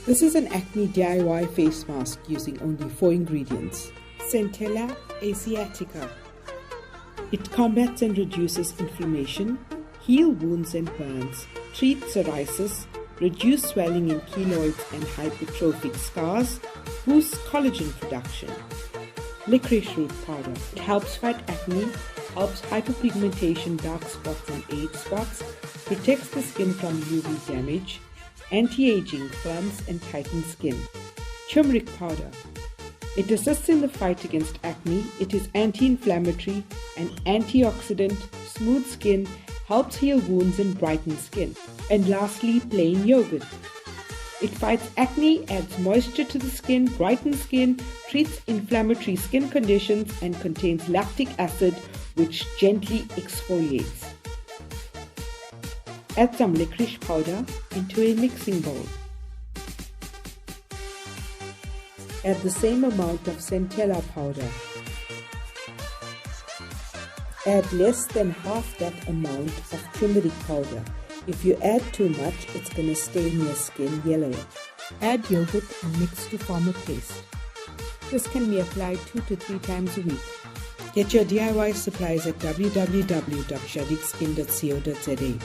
This is an acne DIY face mask using only 4 ingredients. Centella asiatica. It combats and reduces inflammation, heal wounds and burns, treat psoriasis, reduce swelling in keloids and hypertrophic scars, boosts collagen production. Licorice Root Powder. It helps fight acne, helps hyperpigmentation, dark spots and age spots, protects the skin from UV damage, anti-aging, firms and tightens skin. Turmeric Powder. It assists in the fight against acne. It is anti-inflammatory and antioxidant, smooths skin, helps heal wounds and brightens skin. And lastly, plain yogurt. It fights acne, adds moisture to the skin, brightens skin, treats inflammatory skin conditions and contains lactic acid which gently exfoliates. Add some licorice powder into a mixing bowl. Add the same amount of centella powder. Add less than half that amount of turmeric powder. If you add too much, it's going to stain your skin yellow. Add yogurt and mix to form a paste. This can be applied 2 to 3 times a week. Get your DIY supplies at www.shadikskin.co.za.